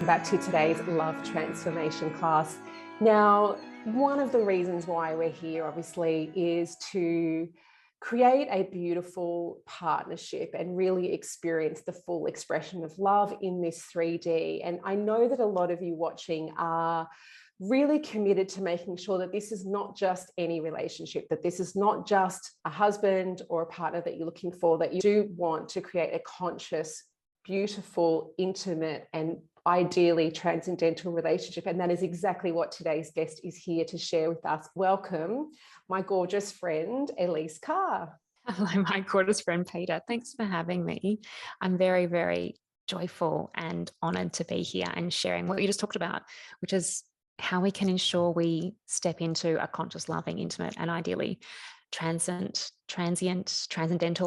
Back to today's love transformation class. Now, one of the reasons why we're here, obviously, is to create a beautiful partnership and really experience the full expression of love in this 3D. And I know that a lot of you watching are really committed to making sure that this is not just any relationship, that this is not just a husband or a partner that you're looking for, that you do want to create a conscious, beautiful, intimate, and ideally transcendental relationship. And that is exactly what today's guest is here to share with us. Welcome, my gorgeous friend, Elise Carr. Hello, my gorgeous friend Peter. Thanks for having me. I'm very, very joyful and honored to be here and sharing what you just talked about, which is how we can ensure we step into a conscious, loving, intimate, and ideally transcendental,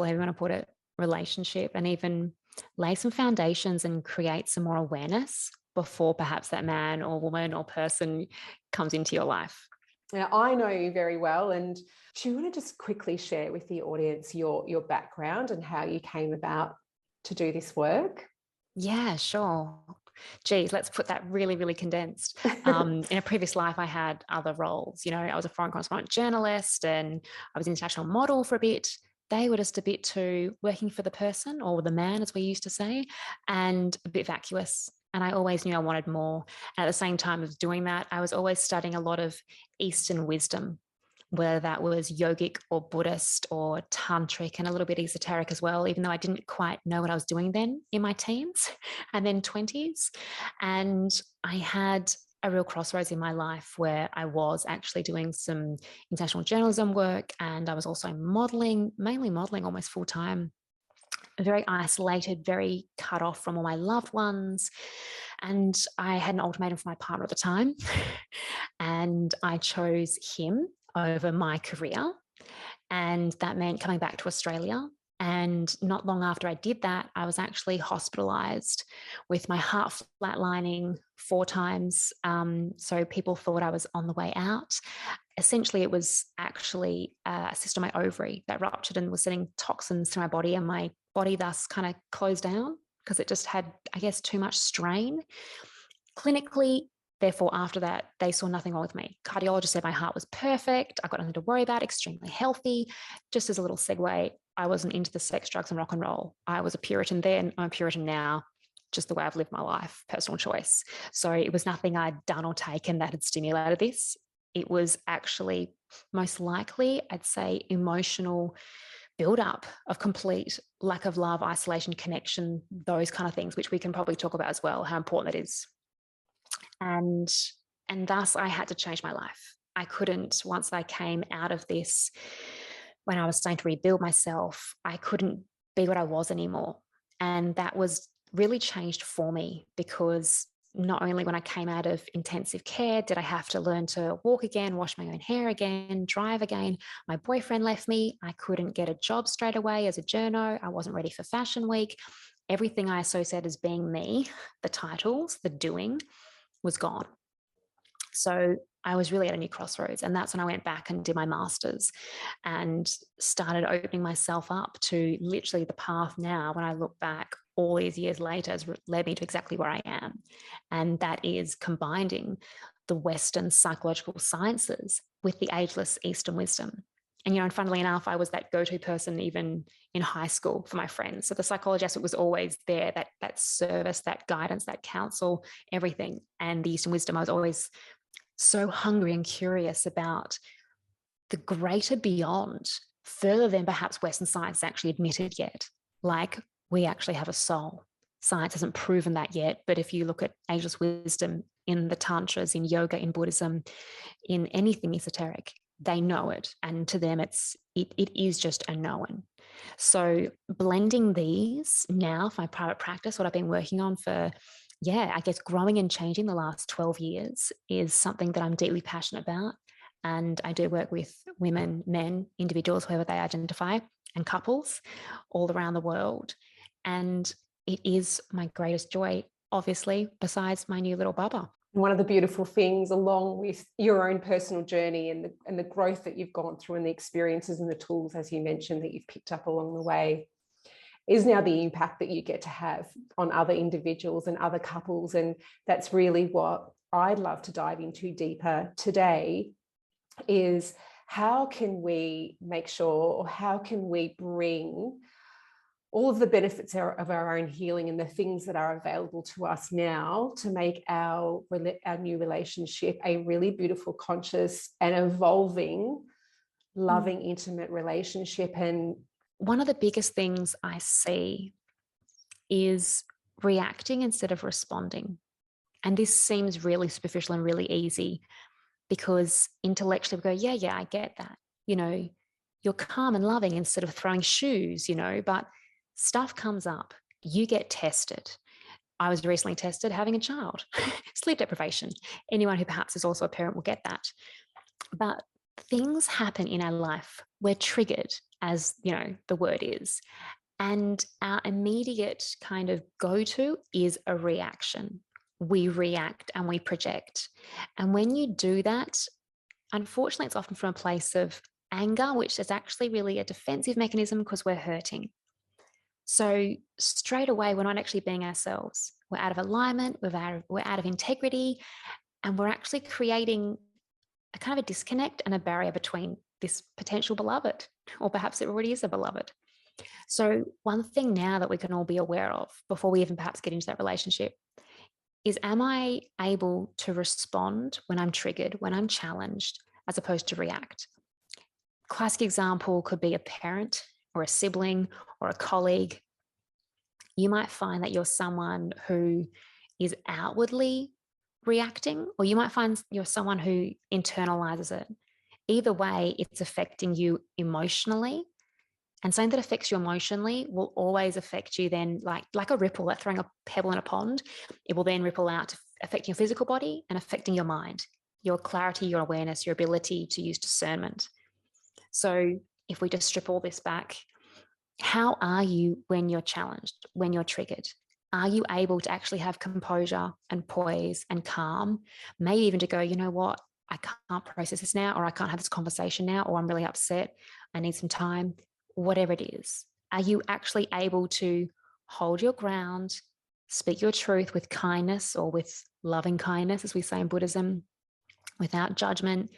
however you want to put it, relationship, and even lay some foundations and create some more awareness before perhaps that man or woman or person comes into your life. Now, I know you very well, and do you want to just quickly share with the audience your background and how you came about to do this work? Yeah, sure. Geez, let's put that really, really condensed. In a previous life, I had other roles. You know, I was a foreign correspondent journalist and I was an international model for a bit. They were just a bit too working for the person or the man, as we used to say, and a bit vacuous. And I always knew I wanted more. And at the same time of doing that, I was always studying a lot of Eastern wisdom, whether that was yogic or Buddhist or tantric and a little bit esoteric as well, even though I didn't quite know what I was doing then in my teens and then 20s. And I had a real crossroads in my life where I was actually doing some international journalism work and I was also modeling, mainly modeling almost full time, very isolated, very cut off from all my loved ones. And I had an ultimatum for my partner at the time. And I chose him over my career. And that meant coming back to Australia. And not long after I did that, I was actually hospitalized with my heart flatlining 4 times. So people thought I was on the way out. Essentially, it was actually a cyst on my ovary that ruptured and was sending toxins through my body, and my body thus kind of closed down because it just had, I guess, too much strain. Clinically, therefore, after that, they saw nothing wrong with me. Cardiologist said my heart was perfect. I got nothing to worry about, extremely healthy. Just as a little segue, I wasn't into the sex, drugs, and rock and roll. I was a Puritan then, I'm a Puritan now, just the way I've lived my life, personal choice. So it was nothing I'd done or taken that had stimulated this. It was actually most likely, I'd say, emotional buildup of complete lack of love, isolation, connection, those kind of things, which we can probably talk about as well, how important that is. And thus I had to change my life. I couldn't, once I came out of this, when I was starting to rebuild myself, I couldn't be what I was anymore. And that was really changed for me because not only when I came out of intensive care did I have to learn to walk again, wash my own hair again, drive again. My boyfriend left me. I couldn't get a job straight away as a journo. I wasn't ready for Fashion Week. Everything I associate as being me, the titles, the doing, was gone. So I was really at a new crossroads. And that's when I went back and did my master's and started opening myself up to literally the path now. When I look back all these years later, has led me to exactly where I am. And that is combining the Western psychological sciences with the ageless Eastern wisdom. And, and funnily enough, I was that go-to person even in high school for my friends. So the psychology aspect was always there, that service, that guidance, that counsel, everything. And the Eastern wisdom, I was always so hungry and curious about the greater beyond, further than perhaps Western science actually admitted yet. Like, we actually have a soul. Science hasn't proven that yet, but if you look at ageless wisdom in the tantras, in yoga, in Buddhism, in anything esoteric, they know it. And to them, it is just a known. So blending these now for my private practice, what I've been working on for, I guess growing and changing the last 12 years is something that I'm deeply passionate about. And I do work with women, men, individuals, whoever they identify, and couples all around the world. And it is my greatest joy, obviously, besides my new little bubba. One of the beautiful things, along with your own personal journey and the growth that you've gone through and the experiences and the tools, as you mentioned, that you've picked up along the way, is now the impact that you get to have on other individuals and other couples. And that's really what I'd love to dive into deeper today, is how can we make sure, or how can we bring all of the benefits of our own healing and the things that are available to us now to make our new relationship a really beautiful, conscious and evolving, loving, intimate relationship. And one of the biggest things I see is reacting instead of responding. And this seems really superficial and really easy, because intellectually we go, yeah, I get that. You're calm and loving instead of throwing shoes, but stuff comes up. You get tested. I was recently tested having a child, sleep deprivation. Anyone who perhaps is also a parent will get that. But things happen in our life. We're triggered, as the word is. And our immediate kind of go-to is a reaction. We react and we project. And when you do that, unfortunately, it's often from a place of anger, which is actually really a defensive mechanism because we're hurting. So straight away, we're not actually being ourselves. We're out of alignment, we're out of integrity, and we're actually creating a kind of a disconnect and a barrier between this potential beloved, or perhaps it already is a beloved. So one thing now that we can all be aware of before we even perhaps get into that relationship is, am I able to respond when I'm triggered, when I'm challenged, as opposed to react? Classic example could be a parent or a sibling or a colleague. You might find that you're someone who is outwardly reacting, or you might find you're someone who internalizes it. Either way, it's affecting you emotionally. And something that affects you emotionally will always affect you then, like a ripple, like throwing a pebble in a pond. It will then ripple out, affecting your physical body and affecting your mind, your clarity, your awareness, your ability to use discernment. So if we just strip all this back, how are you when you're challenged, when you're triggered? Are you able to actually have composure and poise and calm? Maybe even to go, you know what, I can't process this now, or I can't have this conversation now, or I'm really upset, I need some time, whatever it is. Are you actually able to hold your ground, speak your truth with kindness, or with loving kindness, as we say in Buddhism, without judgment?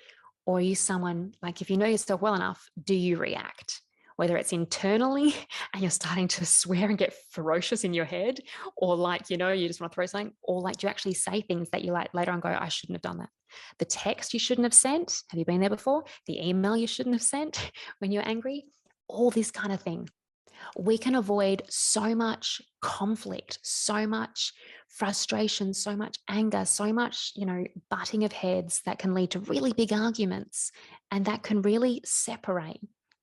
Or are you someone, like, if you know yourself well enough, do you react? Whether it's internally and you're starting to swear and get ferocious in your head, or you just want to throw something, or do you actually say things that you later on go, I shouldn't have done that. The text you shouldn't have sent. Have you been there before? The email you shouldn't have sent when you're angry. All this kind of thing. We can avoid so much conflict, so much frustration, so much anger, so much, butting of heads that can lead to really big arguments, and that can really separate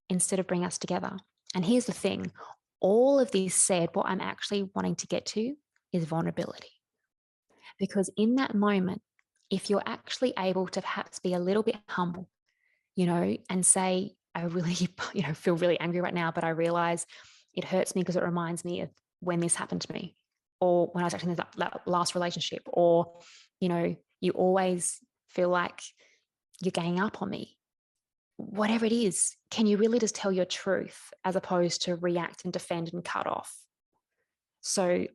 instead of bring us together. And here's the thing, all of this said, what I'm actually wanting to get to is vulnerability. Because in that moment, if you're actually able to perhaps be a little bit humble, and say, I really, feel really angry right now, but I realize it hurts me because it reminds me of when this happened to me, or when I was actually in that last relationship, or, you always feel like you're ganging up on me. Whatever it is, can you really just tell your truth as opposed to react and defend and cut off? So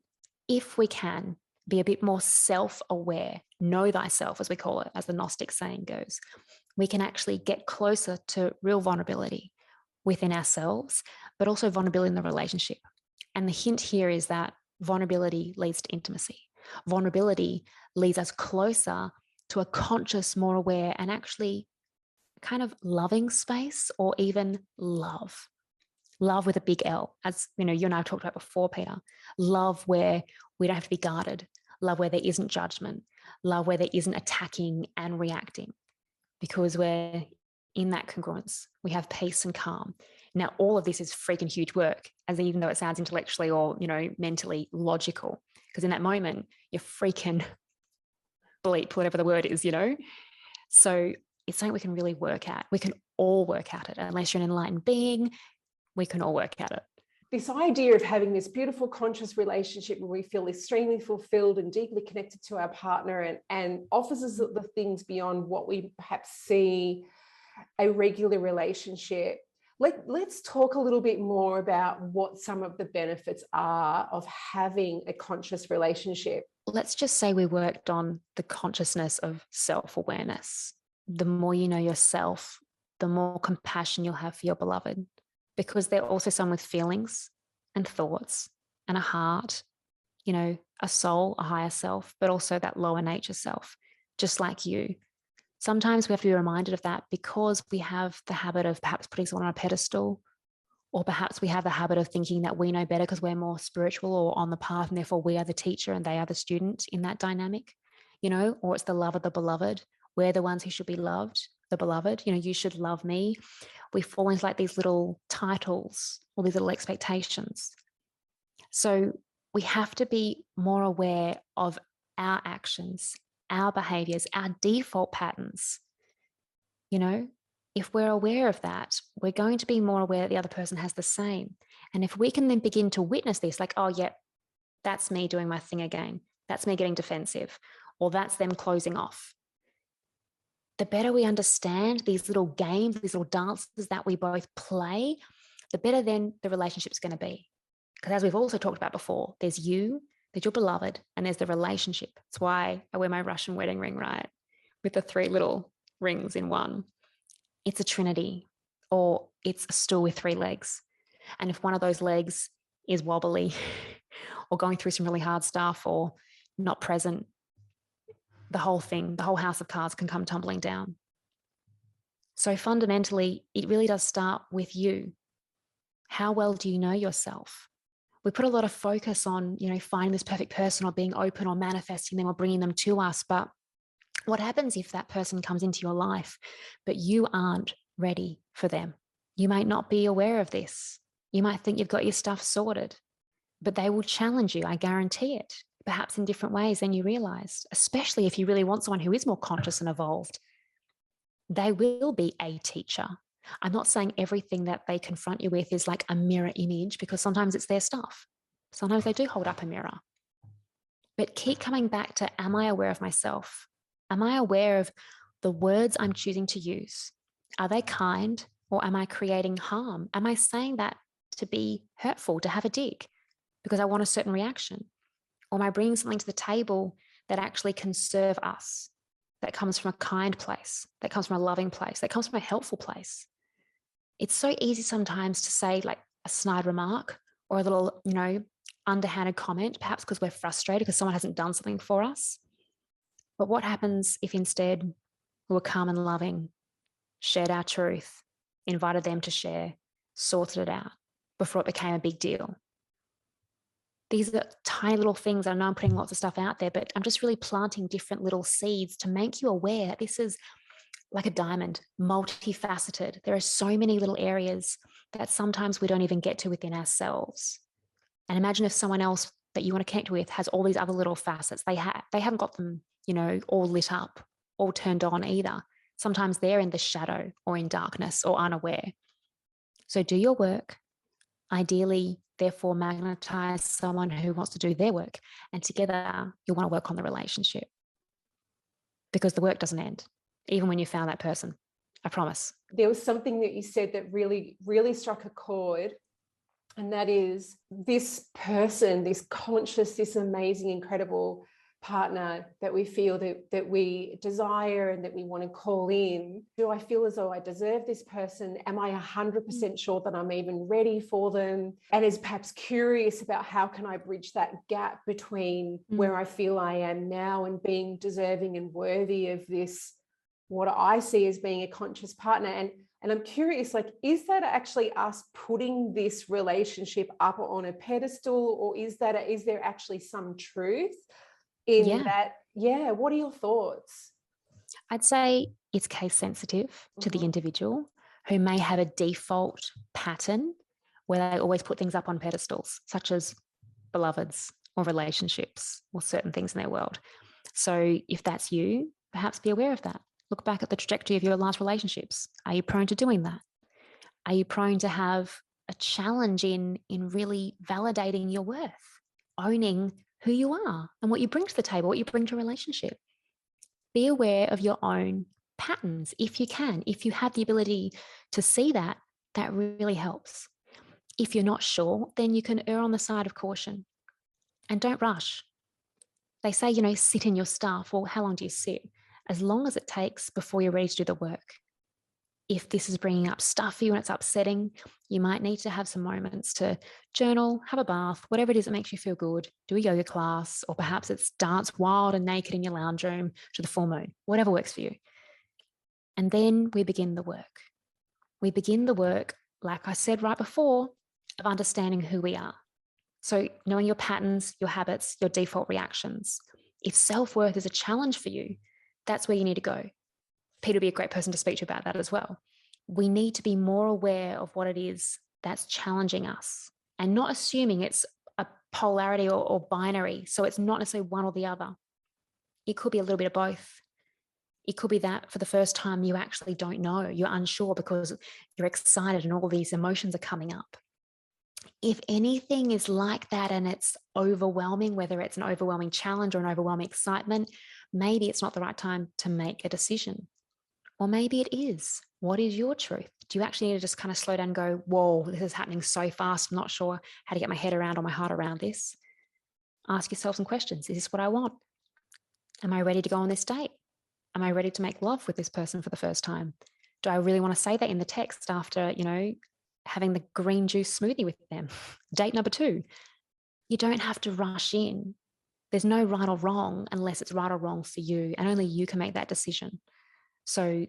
if we can be a bit more self-aware, know thyself, as we call it, as the Gnostic saying goes, we can actually get closer to real vulnerability within ourselves, but also vulnerability in the relationship. And the hint here is that vulnerability leads to intimacy. Vulnerability leads us closer to a conscious, more aware, and actually kind of loving space, or even love. Love with a big L, as you and I have talked about before, Peter. Love where we don't have to be guarded. Love where there isn't judgment. Love where there isn't attacking and reacting, because we're in that congruence. We have peace and calm. Now, all of this is freaking huge work, as even though it sounds intellectually or, mentally logical, because in that moment, you're freaking bleep, whatever the word is, So it's something we can really work at. We can all work at it. Unless you're an enlightened being, we can all work at it. This idea of having this beautiful conscious relationship where we feel extremely fulfilled and deeply connected to our partner, and offers us the things beyond what we perhaps see a regular relationship, Let's talk a little bit more about what some of the benefits are of having a conscious relationship. Let's just say we worked on the consciousness of self-awareness. The more you know yourself, the more compassion you'll have for your beloved, because they're also someone with feelings and thoughts and a heart, a soul, a higher self, but also that lower nature self, just like you. Sometimes we have to be reminded of that because we have the habit of perhaps putting someone on a pedestal, or perhaps we have the habit of thinking that we know better because we're more spiritual or on the path, and therefore we are the teacher and they are the student in that dynamic, or it's the love of the beloved. We're the ones who should be loved, the beloved, you should love me. We fall into like these little titles or these little expectations. So we have to be more aware of our actions, our behaviors, our default patterns. If we're aware of that, we're going to be more aware that the other person has the same. And if we can then begin to witness this, like, oh, yeah, that's me doing my thing again. That's me getting defensive, or that's them closing off. The better we understand these little games, these little dances that we both play, the better then the relationship's going to be. Because as we've also talked about before, there's you, there's your beloved, and there's the relationship. That's why I wear my Russian wedding ring, right? With the 3 little rings in one. It's a trinity, or it's a stool with 3 legs. And if one of those legs is wobbly or going through some really hard stuff or not present, the whole thing, the whole house of cards can come tumbling down. So fundamentally, it really does start with you. How well do you know yourself? We put a lot of focus on, finding this perfect person or being open or manifesting them or bringing them to us. But what happens if that person comes into your life, but you aren't ready for them? You might not be aware of this. You might think you've got your stuff sorted, but they will challenge you. I guarantee it, perhaps in different ways than you realized, especially if you really want someone who is more conscious and evolved. They will be a teacher. I'm not saying everything that they confront you with is like a mirror image, because sometimes it's their stuff. Sometimes they do hold up a mirror. But keep coming back to, am I aware of myself? Am I aware of the words I'm choosing to use? Are they kind, or am I creating harm? Am I saying that to be hurtful, to have a dig because I want a certain reaction? Or am I bringing something to the table that actually can serve us, that comes from a kind place, that comes from a loving place, that comes from a helpful place? It's so easy sometimes to say like a snide remark or a little, underhanded comment, perhaps because we're frustrated because someone hasn't done something for us. But what happens if instead we were calm and loving, shared our truth, invited them to share, sorted it out before it became a big deal? These are tiny little things. I know I'm putting lots of stuff out there, but I'm just really planting different little seeds to make you aware that this is like a diamond, multifaceted. There are so many little areas that sometimes we don't even get to within ourselves. And imagine if someone else that you want to connect with has all these other little facets. They haven't got them, all lit up, all turned on either. Sometimes they're in the shadow or in darkness or unaware. So do your work. Ideally, therefore, magnetize someone who wants to do their work. And together, you'll want to work on the relationship, because the work doesn't end, even when you found that person. I promise. There was something that you said that really, really struck a chord. And that is, this person, this conscious, this amazing, incredible partner that we feel that we desire and that we want to call in. Do I feel as though I deserve this person? Am I 100% sure that I'm even ready for them? And is perhaps curious about how can I bridge that gap between where I feel I am now and being deserving and worthy of this, what I see as being a conscious partner. And I'm curious, like, is that actually us putting this relationship up on a pedestal, or is there actually some truth in that? Yeah. What are your thoughts? I'd say it's case sensitive to the individual, who may have a default pattern where they always put things up on pedestals, such as beloveds or relationships or certain things in their world. So if that's you, perhaps be aware of that. Look back at the trajectory of your last relationships. Are you prone to doing that? Are you prone to have a challenge in really validating your worth, owning who you are and what you bring to the table, what you bring to a relationship? Be aware of your own patterns if you can. If you have the ability to see that, That really helps. If you're not sure, then you can err on the side of caution and don't rush. They say, sit in your stuff. Well, how long do you sit? As long as it takes before you're ready to do the work. If this is bringing up stuff for you and it's upsetting, you might need to have some moments to journal, have a bath, whatever it is that makes you feel good, do a yoga class, or perhaps it's dance wild and naked in your lounge room to the full moon, whatever works for you. And then we begin the work. We begin the work, like I said right before, of understanding who we are. So knowing your patterns, your habits, your default reactions. If self-worth is a challenge for you, that's where you need to go. Peter would be a great person to speak to about that as well. We need to be more aware of what it is that's challenging us and not assuming it's a polarity or binary. So it's not necessarily one or the other. It could be a little bit of both. It could be that for the first time, you actually don't know. You're unsure because you're excited and all these emotions are coming up. If anything is like that and it's overwhelming, whether it's an overwhelming challenge or an overwhelming excitement, maybe it's not the right time to make a decision. Or maybe it is. What is your truth? Do you actually need to just kind of slow down and go, whoa, this is happening so fast. I'm not sure how to get my head around or my heart around this. Ask yourself some questions. Is this what I want? Am I ready to go on this date? Am I ready to make love with this person for the first time? Do I really want to say that in the text after, having the green juice smoothie with them? Date number 2. You don't have to rush in. There's no right or wrong unless it's right or wrong for you, and only you can make that decision. So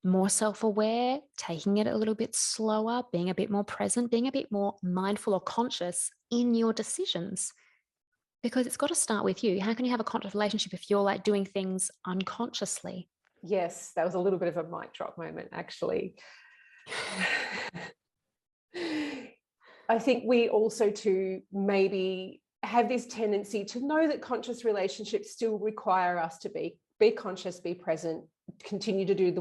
more self-aware, taking it a little bit slower, being a bit more present, being a bit more mindful or conscious in your decisions, because it's got to start with you. How can you have a conscious relationship if you're like doing things unconsciously? Yes, that was a little bit of a mic drop moment, actually. I think we also too maybe have this tendency to know that conscious relationships still require us to be conscious, be present, continue to do the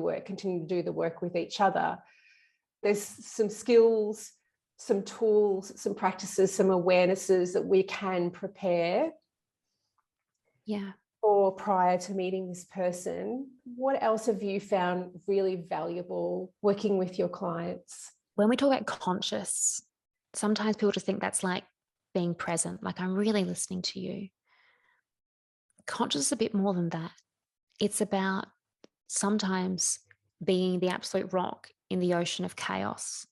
work with each other. There's some skills, some tools, some practices, some awarenesses that we can prepare for prior to meeting this person. What else have you found really valuable working with your clients? When we talk about conscious, sometimes people just think that's like being present, like I'm really listening to you. Conscious is a bit more than that. It's about sometimes being the absolute rock in the ocean of chaos.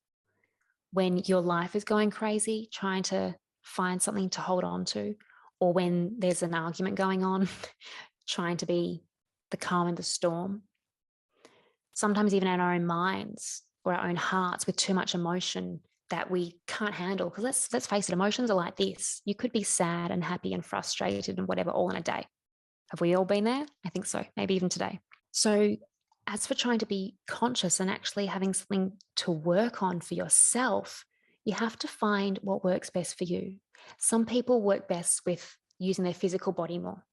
When your life is going crazy, trying to find something to hold on to, or when there's an argument going on, trying to be the calm in the storm. Sometimes even in our own minds or our own hearts with too much emotion that we can't handle. Because let's face it, emotions are like this. You could be sad and happy and frustrated and whatever all in a day. Have we all been there? I think so, maybe even today. So as for trying to be conscious and actually having something to work on for yourself, you have to find what works best for you. Some people work best with using their physical body more.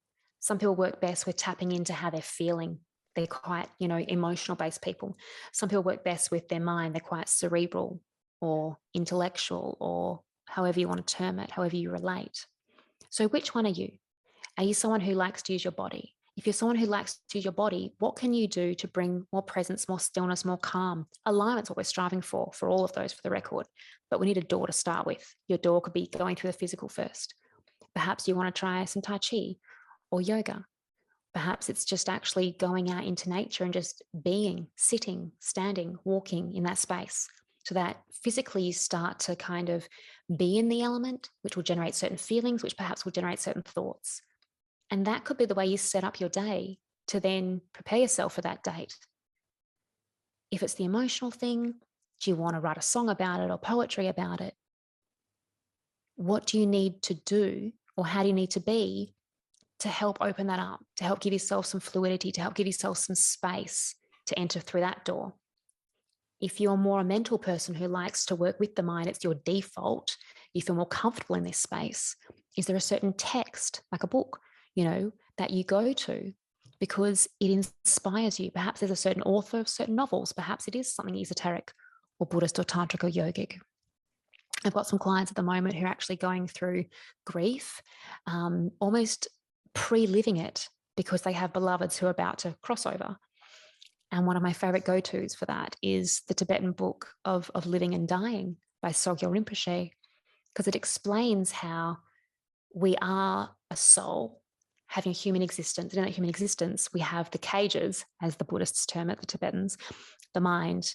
Some people work best with tapping into how they're feeling. They're quite, emotional based people. Some people work best with their mind. They're quite cerebral or intellectual, or however you want to term it, however you relate. So which one are you? Are you someone who likes to use your body? If you're someone who likes to use your body, what can you do to bring more presence, more stillness, more calm? Alignment's what we're striving for all of those, for the record. But we need a door to start with. Your door could be going through the physical first. Perhaps you want to try some Tai Chi or yoga. Perhaps it's just actually going out into nature and just being, sitting, standing, walking in that space, so that physically you start to kind of be in the element, which will generate certain feelings, which perhaps will generate certain thoughts. And that could be the way you set up your day to then prepare yourself for that date. If it's the emotional thing, do you want to write a song about it or poetry about it? What do you need to do, or how do you need to be to help open that up, to help give yourself some fluidity, to help give yourself some space to enter through that door? If you're more a mental person who likes to work with the mind, it's your default, you feel more comfortable in this space. Is there a certain text, like a book, that you go to because it inspires you? Perhaps there's a certain author of certain novels. Perhaps it is something esoteric or Buddhist or tantric or yogic. I've got some clients at the moment who are actually going through grief, almost pre-living it because they have beloveds who are about to cross over. And one of my favorite go-tos for that is the Tibetan book of Living and Dying by Sogyal Rinpoche, because it explains how we are a soul having a human existence. And in that human existence, we have the cages, as the Buddhists term it, the Tibetans, the mind,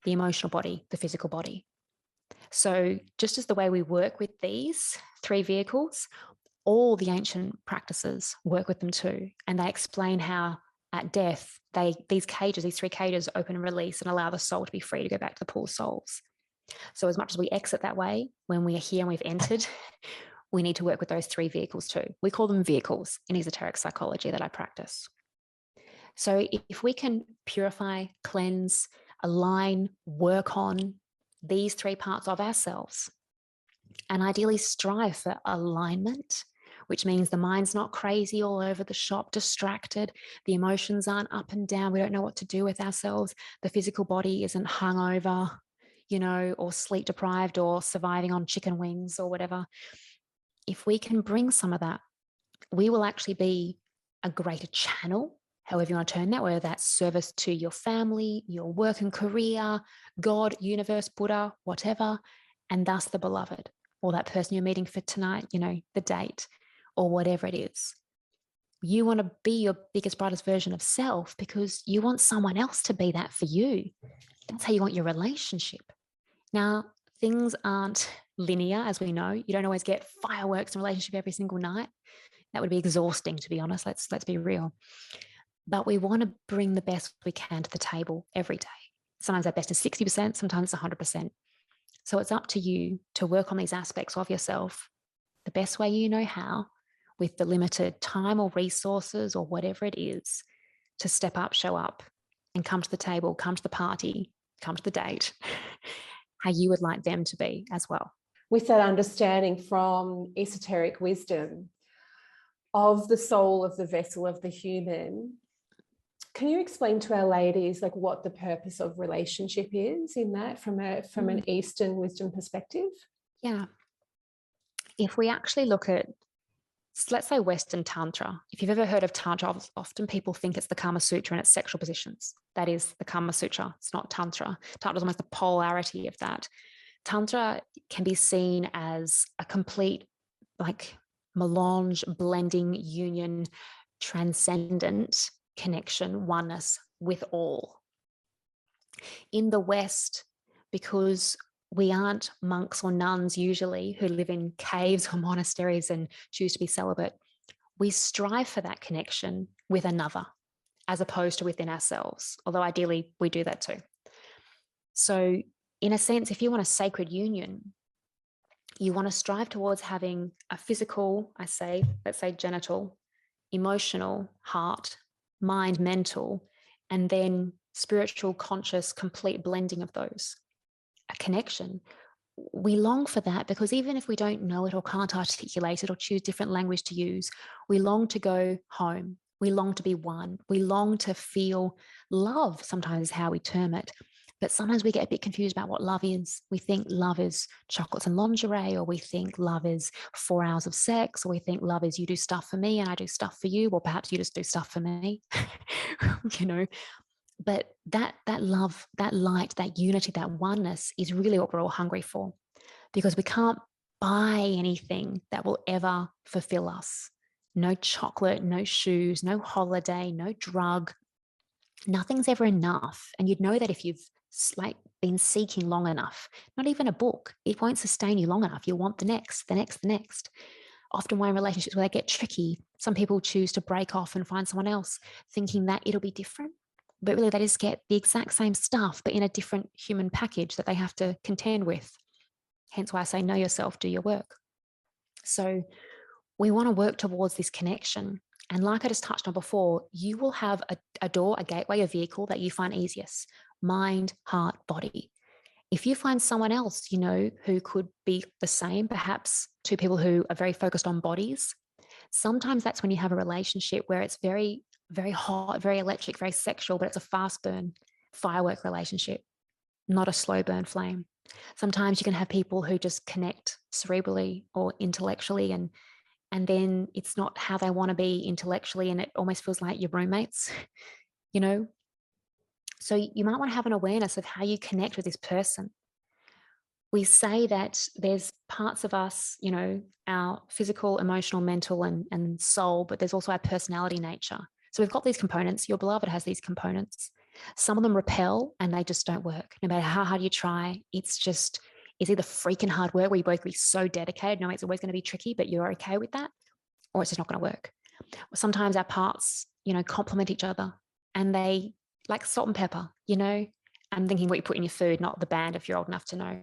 the emotional body, the physical body. So just as the way we work with these three vehicles, all the ancient practices work with them too. And they explain how at death, these three cages open and release and allow the soul to be free to go back to the pool of souls. So as much as we exit that way, when we are here and we've entered, we need to work with those three vehicles too. We call them vehicles in esoteric psychology that I practice. So if we can purify, cleanse, align, work on these three parts of ourselves, and ideally strive for alignment, which means the mind's not crazy all over the shop, distracted. The emotions aren't up and down. We don't know what to do with ourselves. The physical body isn't hungover, or sleep deprived or surviving on chicken wings or whatever. If we can bring some of that, we will actually be a greater channel, however you want to turn that, whether that's service to your family, your work and career, God, universe, Buddha, whatever, and thus the beloved, or that person you're meeting for tonight, the date, or whatever it is. You want to be your biggest, brightest version of self because you want someone else to be that for you. That's how you want your relationship. Now, things aren't linear, as we know. You don't always get fireworks in a relationship every single night. That would be exhausting, to be honest. Let's be real. But we want to bring the best we can to the table every day. Sometimes that best is 60%, sometimes it's 100%. So it's up to you to work on these aspects of yourself the best way you know how, with the limited time or resources or whatever it is, to step up, show up, and come to the table, come to the party, come to the date, how you would like them to be as well. With that understanding from esoteric wisdom of the soul of the vessel of the human, can you explain to our ladies what the purpose of relationship is in that from an Eastern wisdom perspective? Yeah. If we actually look at, let's say, Western Tantra, if you've ever heard of Tantra, often people think it's the Kama Sutra and it's sexual positions. That is the Kama Sutra. It's not Tantra. Tantra is almost the polarity of that. Tantra can be seen as a complete, melange, blending, union, transcendent connection, oneness with all. In the West, because we aren't monks or nuns usually who live in caves or monasteries and choose to be celibate, we strive for that connection with another as opposed to within ourselves, although ideally we do that too. So in a sense, if you want a sacred union, you want to strive towards having a physical, let's say genital, emotional, heart, mind, mental, and then spiritual, conscious, complete blending of those. A connection. We long for that because even if we don't know it or can't articulate it or choose different language to use, we long to go home. We long to be one. We long to feel love, sometimes is how we term it. But sometimes we get a bit confused about what love is. We think love is chocolates and lingerie, or we think love is 4 hours of sex, or we think love is you do stuff for me and I do stuff for you, or perhaps you just do stuff for me, But that love, that light, that unity, that oneness is really what we're all hungry for, because we can't buy anything that will ever fulfill us. No chocolate, no shoes, no holiday, no drug. Nothing's ever enough. And you'd know that if you've been seeking long enough. Not even a book. It won't sustain you long enough. You'll want the next, the next, the next. Often when in relationships where they get tricky, some people choose to break off and find someone else thinking that it'll be different. But really they just get the exact same stuff, but in a different human package that they have to contend with. Hence why I say know yourself, do your work. So we want to work towards this connection. And like I just touched on before, you will have a door, a gateway, a vehicle that you find easiest. Mind, heart, body. If you find someone else, who could be the same, perhaps two people who are very focused on bodies, sometimes that's when you have a relationship where it's very, very hot, very electric, very sexual, but it's a fast burn firework relationship, not a slow burn flame. Sometimes you can have people who just connect cerebrally or intellectually, and then it's not how they want to be intellectually, and it almost feels like your roommates, So you might want to have an awareness of how you connect with this person. We say that there's parts of us, our physical, emotional, mental, and soul, but there's also our personality nature. So we've got these components. Your beloved has these components. Some of them repel and they just don't work. No matter how hard you try, it's either freaking hard work where you both be so dedicated, knowing it's always going to be tricky, but you're okay with that, or it's just not going to work. Sometimes our parts, complement each other and they like salt and pepper, I'm thinking what you put in your food, not the band if you're old enough to know.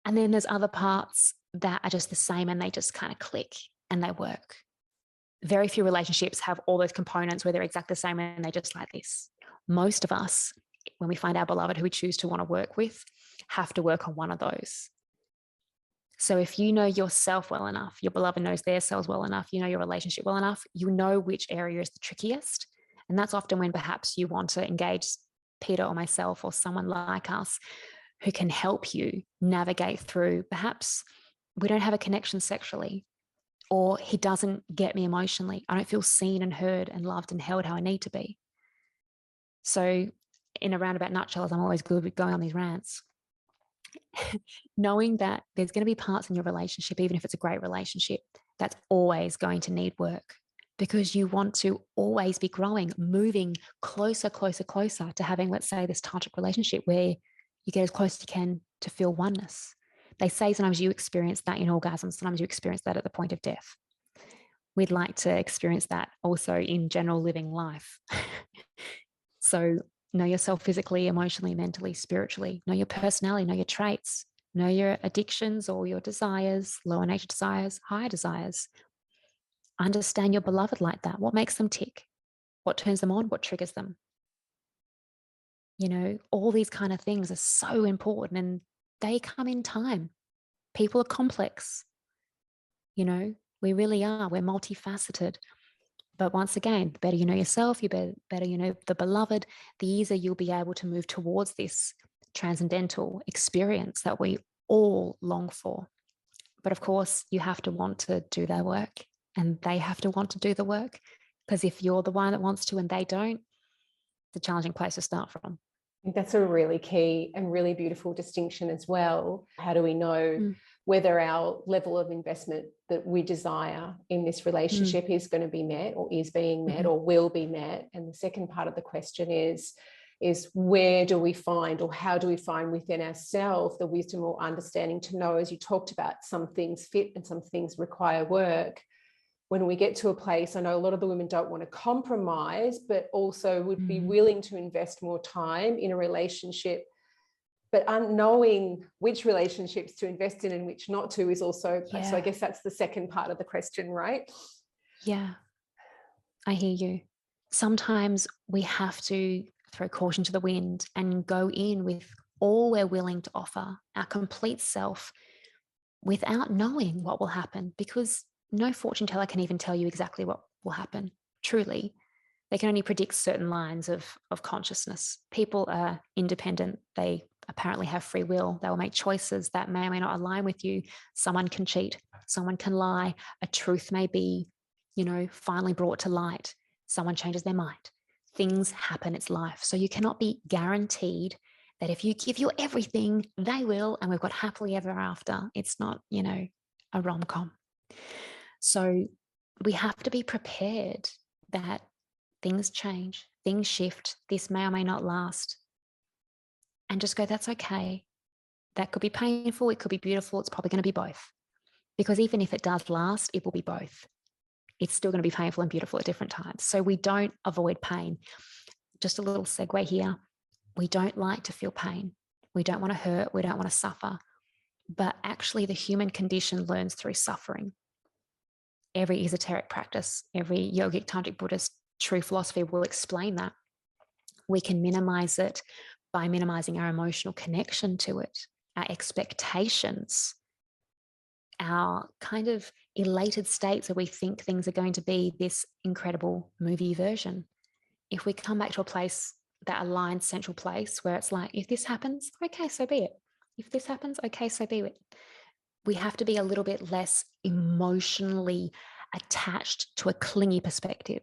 And then there's other parts that are just the same and they just kind of click and they work. Very few relationships have all those components where they're exactly the same and they just like this. Most of us, when we find our beloved who we choose to want to work with, have to work on one of those. So if you know yourself well enough, your beloved knows their selves well enough, you know your relationship well enough, you know which area is the trickiest. And that's often when perhaps you want to engage Peter or myself or someone like us who can help you navigate through. Perhaps we don't have a connection sexually, or he doesn't get me emotionally. I don't feel seen and heard and loved and held how I need to be. So in a roundabout nutshell, as I'm always good with going on these rants, knowing that there's going to be parts in your relationship, even if it's a great relationship, that's always going to need work, because you want to always be growing, moving closer, closer, closer to having, let's say, this tantric relationship where you get as close as you can to feel oneness. They say sometimes you experience that in orgasm, sometimes you experience that at the point of death. We'd like to experience that also in general living life. So know yourself physically, emotionally, mentally, spiritually. Know your personality, know your traits, know your addictions or your desires, lower nature desires, higher desires. Understand your beloved like that. What makes them tick? What turns them on? What triggers them? All these kind of things are so important and they come in time. People are complex. We really are. We're multifaceted. But once again, the better you know yourself, better you know the beloved, the easier you'll be able to move towards this transcendental experience that we all long for. But of course, you have to want to do their work and they have to want to do the work. Because if you're the one that wants to and they don't, it's a challenging place to start from. I think that's a really key and really beautiful distinction as well. How do we know whether our level of investment that we desire in this relationship is going to be met or is being met or will be met? And the second part of the question is where do we find, or how do we find within ourselves the wisdom or understanding to know, as you talked about, some things fit and some things require work. When we get to a place, I know a lot of the women don't want to compromise, but also would be willing to invest more time in a relationship. But unknowing which relationships to invest in and which not to is also, so I guess that's the second part of the question, right? Yeah, I hear you. Sometimes we have to throw caution to the wind and go in with all we're willing to offer, our complete self, without knowing what will happen, because no fortune teller can even tell you exactly what will happen. Truly, they can only predict certain lines of consciousness. People are independent. They apparently have free will. They will make choices that may or may not align with you. Someone can cheat. Someone can lie. A truth may be, finally brought to light. Someone changes their mind. Things happen. It's life. So you cannot be guaranteed that if you give your everything, they will, and we've got happily ever after. It's not, a rom-com. So we have to be prepared that things change, things shift. This may or may not last. And just go, that's okay. That could be painful. It could be beautiful. It's probably going to be both. Because even if it does last, it will be both. It's still going to be painful and beautiful at different times. So we don't avoid pain. Just a little segue here. We don't like to feel pain. We don't want to hurt. We don't want to suffer. But actually, the human condition learns through suffering. Every esoteric practice, every yogic, tantric, Buddhist true philosophy will explain that. We can minimize it by minimizing our emotional connection to it, our expectations, our kind of elated states where we think things are going to be this incredible movie version. If we come back to a place, that aligned central place where it's like, if this happens, okay, so be it. If this happens, okay, so be it. We have to be a little bit less emotionally attached to a clingy perspective.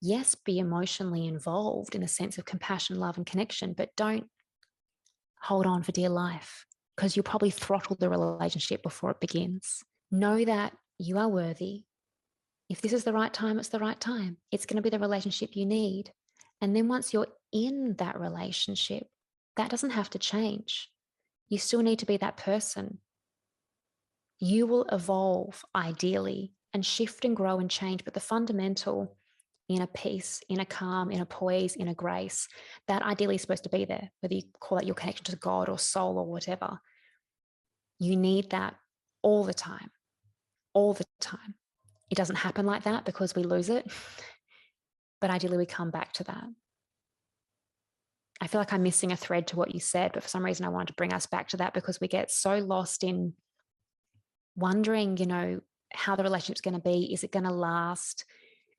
Yes, be emotionally involved in a sense of compassion, love, and connection, but don't hold on for dear life, because you'll probably throttle the relationship before it begins. Know that you are worthy. If this is the right time, it's the right time. It's going to be the relationship you need. And then once you're in that relationship, that doesn't have to change. You still need to be that person. You will evolve ideally and shift and grow and change, but the fundamental inner peace, inner calm, inner poise, inner grace, that ideally is supposed to be there, whether you call that your connection to God or soul or whatever. You need that all the time, all the time. It doesn't happen like that because we lose it, but ideally we come back to that. I feel like I'm missing a thread to what you said, but for some reason I wanted to bring us back to that because we get so lost in wondering, how the relationship's going to be. Is it going to last?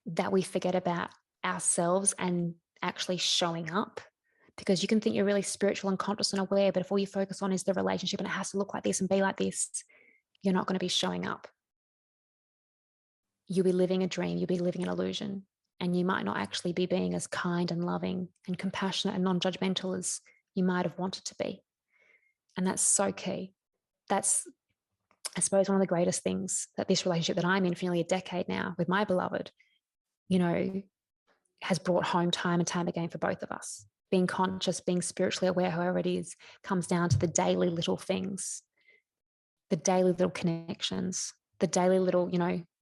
That we forget about ourselves and actually showing up. Because you can think you're really spiritual and conscious and aware, but if all you focus on is the relationship and it has to look like this and be like this, you're not going to be showing up. You'll be living a dream, you'll be living an illusion, and you might not actually be being as kind and loving and compassionate and non-judgmental as you might have wanted to be. And that's so key. That's, I suppose, one of the greatest things that this relationship that I'm in for nearly a decade now with my beloved, has brought home time and time again for both of us. Being conscious, being spiritually aware, however it is, comes down to the daily little things, the daily little connections, the daily little,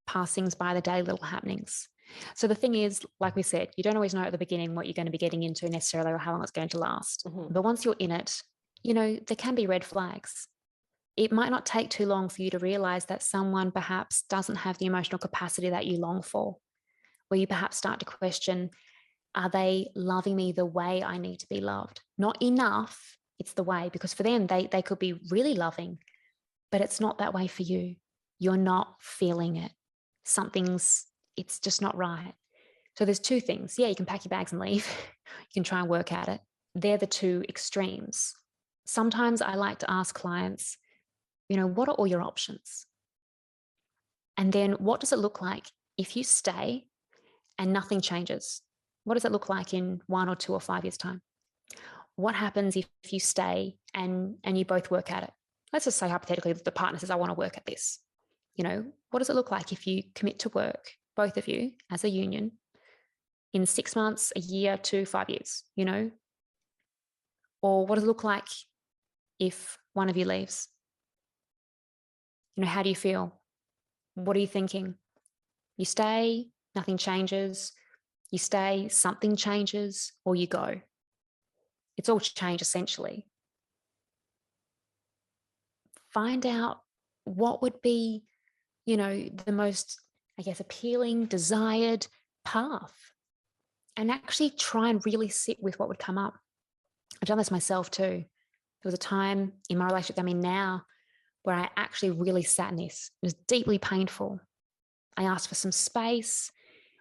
passings by, the daily little happenings. So the thing is, like we said, you don't always know at the beginning what you're going to be getting into necessarily or how long it's going to last. Mm-hmm. But once you're in it, there can be red flags. It might not take too long for you to realize that someone perhaps doesn't have the emotional capacity that you long for, where you perhaps start to question, are they loving me the way I need to be loved? Not enough, it's the way, because for them, they could be really loving, but it's not that way for you. You're not feeling it. It's just not right. So there's two things. Yeah, you can pack your bags and leave. You can try and work at it. They're the two extremes. Sometimes I like to ask clients, what are all your options? And then what does it look like if you stay and nothing changes? What does it look like in 1 or 2 or 5 years' time? What happens if you stay and you both work at it? Let's just say hypothetically that the partner says, I want to work at this. What does it look like if you commit to work, both of you as a union, in 6 months, a year, 2, 5 years, Or what does it look like if one of you leaves? How do you feel? What are you thinking? You stay, nothing changes. You stay, something changes, or you go. It's all change essentially. Find out what would be, the most, appealing, desired path. And actually try and really sit with what would come up. I've done this myself too. There was a time in my relationship that I'm in now where I actually really sat in this. It was deeply painful. I asked for some space.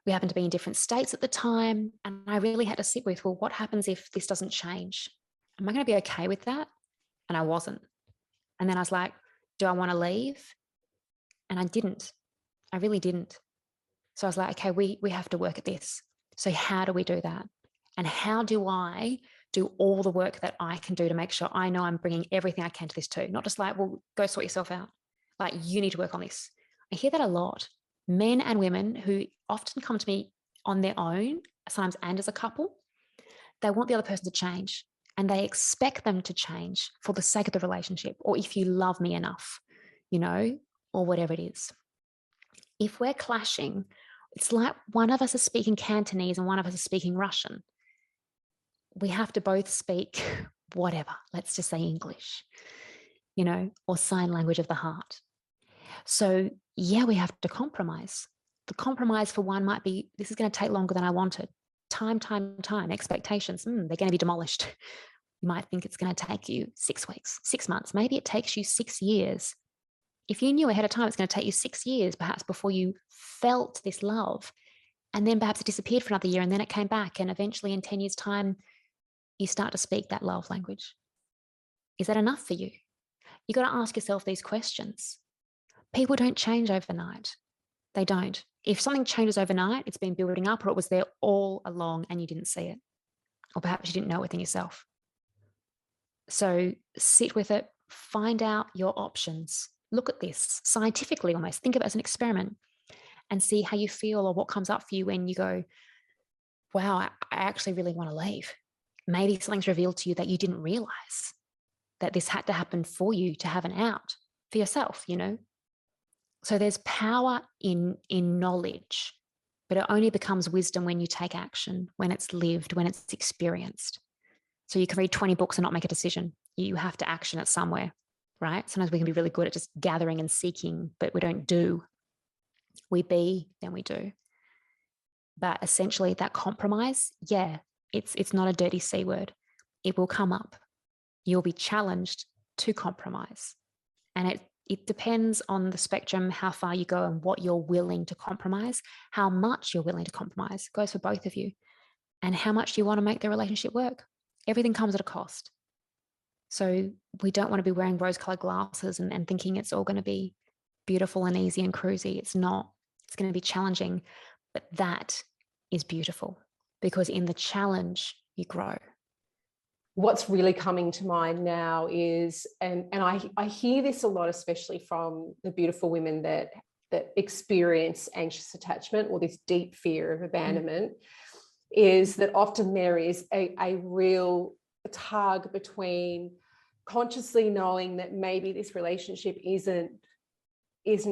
We happened to be in different states at the time. And I really had to sit with, well, what happens if this doesn't change? Am I going to be okay with that? And I wasn't. And then I was like, do I want to leave? And I didn't. I really didn't. So I was like, okay, we have to work at this. So how do we do that? And how do I do all the work that I can do to make sure I know I'm bringing everything I can to this too? Not just like, well, go sort yourself out. Like, you need to work on this. I hear that a lot. Men and women who often come to me on their own, sometimes and as a couple, they want the other person to change and they expect them to change for the sake of the relationship, or if you love me enough, or whatever it is. If we're clashing, it's like one of us is speaking Cantonese and one of us is speaking Russian. We have to both speak whatever, let's just say English, or sign language of the heart. So yeah, we have to compromise. The compromise for one might be, this is going to take longer than I wanted. Time, expectations, they're going to be demolished. You might think it's going to take you 6 weeks, 6 months. Maybe it takes you 6 years. If you knew ahead of time it's going to take you 6 years, perhaps before you felt this love, and then perhaps it disappeared for another year and then it came back, and eventually in 10 years' time, you start to speak that love language. Is that enough for you? You got to ask yourself these questions. People don't change overnight. They don't. If something changes overnight, it's been building up, or it was there all along and you didn't see it, or perhaps you didn't know it within yourself. So sit with it, find out your options. Look at this scientifically almost. Think of it as an experiment and see how you feel or what comes up for you when you go, wow, I actually really want to leave. Maybe something's revealed to you that you didn't realize, that this had to happen for you to have an out for yourself, you know? So there's power in knowledge, but it only becomes wisdom when you take action, when it's lived, when it's experienced. So you can read 20 books and not make a decision. You have to action it somewhere, right? Sometimes we can be really good at just gathering and seeking, but we don't do. We be, then we do. But essentially that compromise, yeah, it's not a dirty C word. It will come up. You'll be challenged to compromise. And it depends on the spectrum, how far you go and what you're willing to compromise, how much you're willing to compromise. It goes for both of you. And how much you want to make the relationship work. Everything comes at a cost. So we don't want to be wearing rose-colored glasses and thinking it's all going to be beautiful and easy and cruisy. It's not. It's going to be challenging. But that is beautiful, because in the challenge, you grow. What's really coming to mind now is, and I hear this a lot, especially from the beautiful women that experience anxious attachment or this deep fear of abandonment, is that often there is a real tug between consciously knowing that maybe this relationship isn't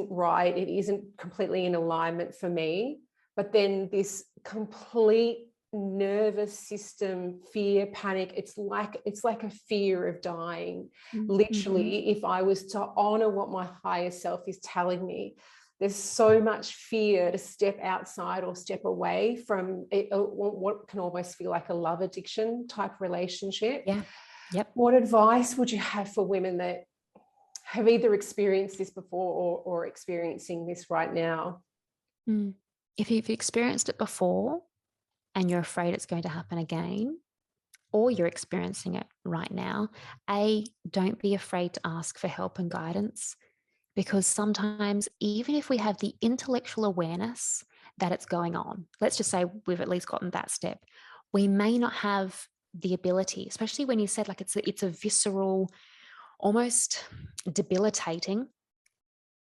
right, it isn't completely in alignment for me, but then this complete nervous system fear, panic, it's like a fear of dying. Literally, if I was to honor what my higher self is telling me, there's so much fear to step outside or step away from it, what can almost feel like a love addiction type relationship. Yeah. Yep. What advice would you have for women that have either experienced this before or experiencing this right now? If you've experienced it before and you're afraid it's going to happen again, or you're experiencing it right now, don't be afraid to ask for help and guidance, because sometimes even if we have the intellectual awareness that it's going on, let's just say we've at least gotten that step, we may not have the ability, especially when you said like it's a visceral, almost debilitating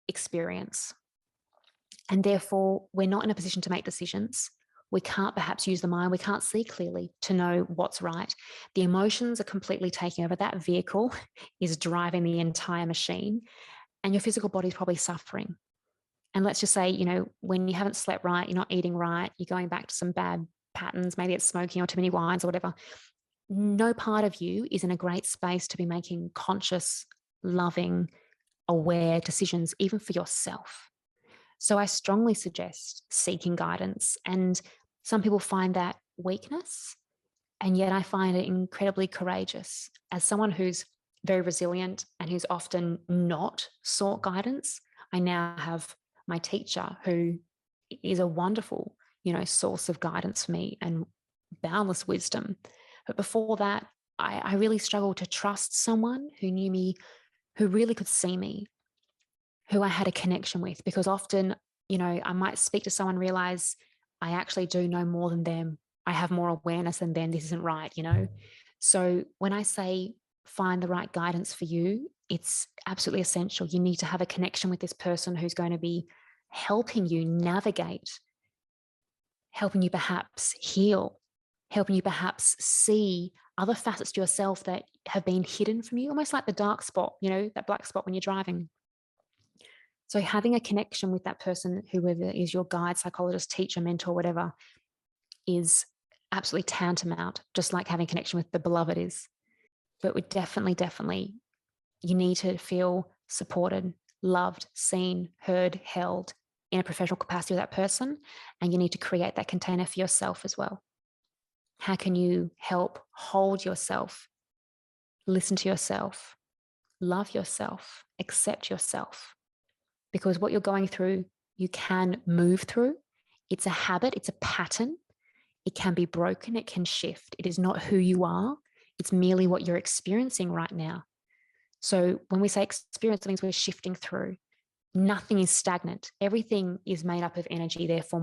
experience. And therefore, we're not in a position to make decisions. We can't perhaps use the mind. We can't see clearly to know what's right. The emotions are completely taking over. That vehicle is driving the entire machine, and your physical body is probably suffering. And let's just say, when you haven't slept right, you're not eating right, you're going back to some bad patterns, maybe it's smoking or too many wines or whatever. No part of you is in a great space to be making conscious, loving, aware decisions, even for yourself. So I strongly suggest seeking guidance. And some people find that weakness, and yet I find it incredibly courageous. As someone who's very resilient and who's often not sought guidance, I now have my teacher who is a wonderful, source of guidance for me and boundless wisdom. But before that, I really struggled to trust someone who knew me, who really could see me, who I had a connection with, because often, I might speak to someone, realize I actually do know more than them. I have more awareness than them. This isn't right, So when I say find the right guidance for you, it's absolutely essential. You need to have a connection with this person who's going to be helping you navigate, helping you perhaps heal, helping you perhaps see other facets to yourself that have been hidden from you, almost like the dark spot, that black spot when you're driving. So having a connection with that person, whoever is your guide, psychologist, teacher, mentor, whatever, is absolutely tantamount, just like having a connection with the beloved is. But we definitely, you need to feel supported, loved, seen, heard, held in a professional capacity with that person. And you need to create that container for yourself as well. How can you help hold yourself, listen to yourself, love yourself, accept yourself? Because what you're going through, you can move through. It's a habit, it's a pattern. It can be broken, it can shift. It is not who you are. It's merely what you're experiencing right now. So when we say experience, it means we're shifting through. Nothing is stagnant. Everything is made up of energy, therefore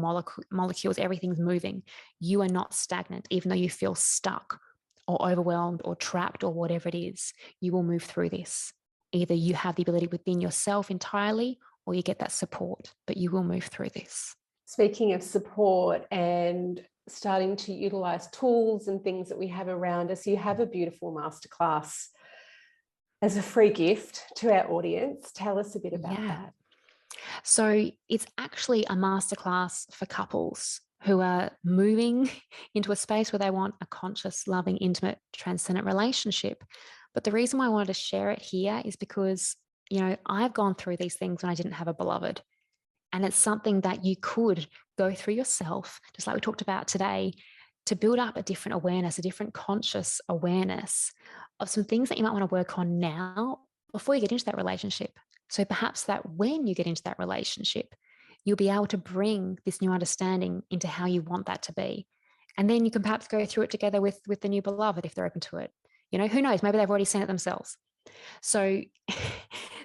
molecules, everything's moving. You are not stagnant, even though you feel stuck or overwhelmed or trapped or whatever it is. You will move through this. Either you have the ability within yourself entirely, or you get that support, but you will move through this. Speaking of support and starting to utilize tools and things that we have around us, you have a beautiful masterclass as a free gift to our audience. Tell us a bit about that. So it's actually a masterclass for couples who are moving into a space where they want a conscious, loving, intimate, transcendent relationship. But the reason why I wanted to share it here is because, I've gone through these things when I didn't have a beloved. And it's something that you could go through yourself, just like we talked about today, to build up a different awareness, a different conscious awareness of some things that you might want to work on now before you get into that relationship. So perhaps that when you get into that relationship, you'll be able to bring this new understanding into how you want that to be. And then you can perhaps go through it together with the new beloved if they're open to it. Who knows? Maybe they've already seen it themselves. So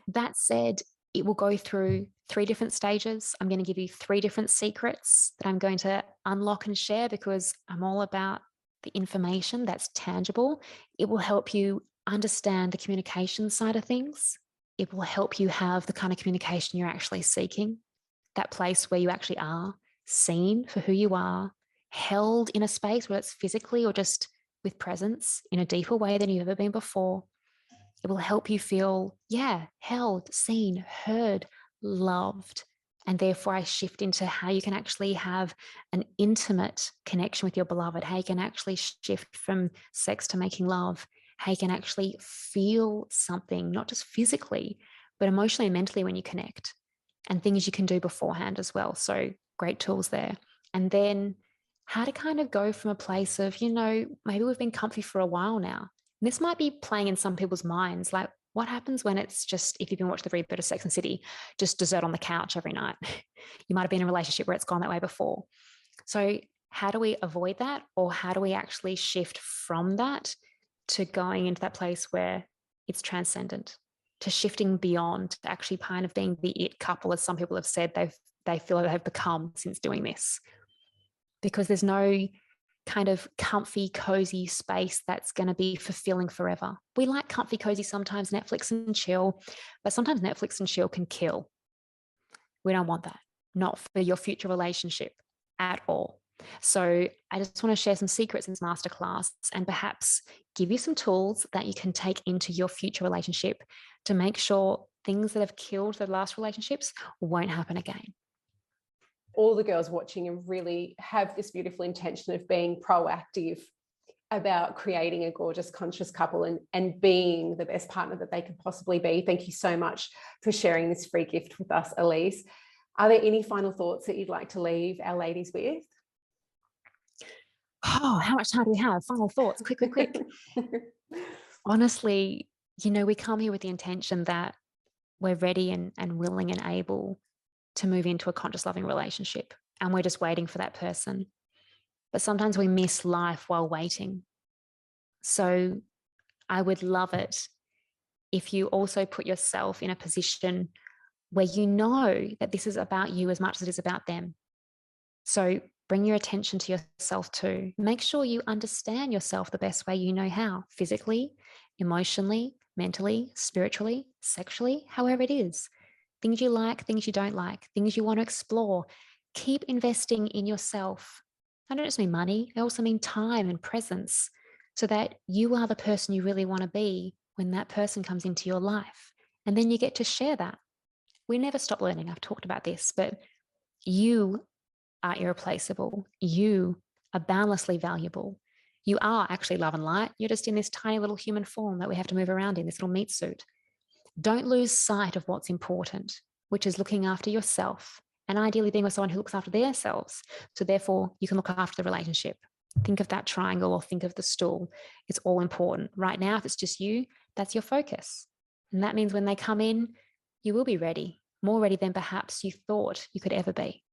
that said, it will go through 3 different stages. I'm going to give you 3 different secrets that I'm going to unlock and share because I'm all about the information that's tangible. It will help you understand the communication side of things. It will help you have the kind of communication you're actually seeking, that place where you actually are seen for who you are, held in a space where it's physically or just with presence in a deeper way than you've ever been before. It will help you feel, held, seen, heard, loved. And therefore, I shift into how you can actually have an intimate connection with your beloved, how you can actually shift from sex to making love, how you can actually feel something, not just physically, but emotionally and mentally when you connect, and things you can do beforehand as well. So great tools there. And then how to kind of go from a place of, maybe we've been comfy for a while now. And this might be playing in some people's minds, like what happens when it's just, if you've been watching the reboot of Sex and the City, just dessert on the couch every night. You might have been in a relationship where it's gone that way before. So how do we avoid that? Or how do we actually shift from that to going into that place where it's transcendent, to shifting beyond, to actually kind of being the it couple, as some people have said they feel like they've become since doing this? Because there's no kind of comfy, cozy space that's going to be fulfilling forever. We like comfy, cozy sometimes, Netflix and chill, but sometimes Netflix and chill can kill. We don't want that, not for your future relationship at all. So I just want to share some secrets in this masterclass and perhaps give you some tools that you can take into your future relationship to make sure things that have killed the last relationships won't happen again. All the girls watching and really have this beautiful intention of being proactive about creating a gorgeous, conscious couple and being the best partner that they could possibly be. Thank you so much for sharing this free gift with us, Elise. Are there any final thoughts that you'd like to leave our ladies with? Oh, how much time do we have? Final thoughts, quick. Honestly, we come here with the intention that we're ready and willing and able to move into a conscious, loving relationship. And we're just waiting for that person. But sometimes we miss life while waiting. So I would love it if you also put yourself in a position where you know that this is about you as much as it is about them. So bring your attention to yourself too. Make sure you understand yourself the best way you know how, physically, emotionally, mentally, spiritually, sexually, however it is. Things you like, things you don't like, things you want to explore. Keep investing in yourself. I don't just mean money, I also mean time and presence, so that you are the person you really want to be when that person comes into your life. And then you get to share that. We never stop learning. I've talked about this, but you are irreplaceable. You are boundlessly valuable. You are actually love and light. You're just in this tiny little human form that we have to move around in, this little meat suit. Don't lose sight of what's important, which is looking after yourself and ideally being with someone who looks after themselves. So therefore, you can look after the relationship. Think of that triangle or think of the stool. It's all important. Right now, if it's just you, that's your focus. And that means when they come in, you will be ready, more ready than perhaps you thought you could ever be.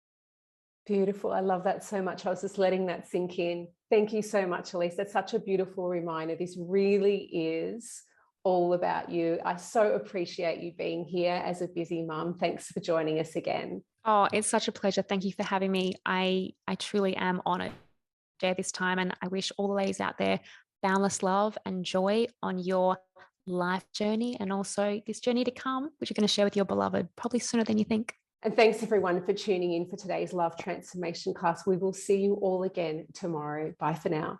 Beautiful. I love that so much. I was just letting that sink in. Thank you so much, Elise. That's such a beautiful reminder. This really is all about you. I so appreciate you being here as a busy mum. Thanks for joining us again. Oh, it's such a pleasure. Thank you for having me. I truly am honored to share this time, and I wish all the ladies out there boundless love and joy on your life journey, and also this journey to come, which you're going to share with your beloved probably sooner than you think. And thanks everyone for tuning in for today's Love Transformation class. We will see you all again tomorrow. Bye for now.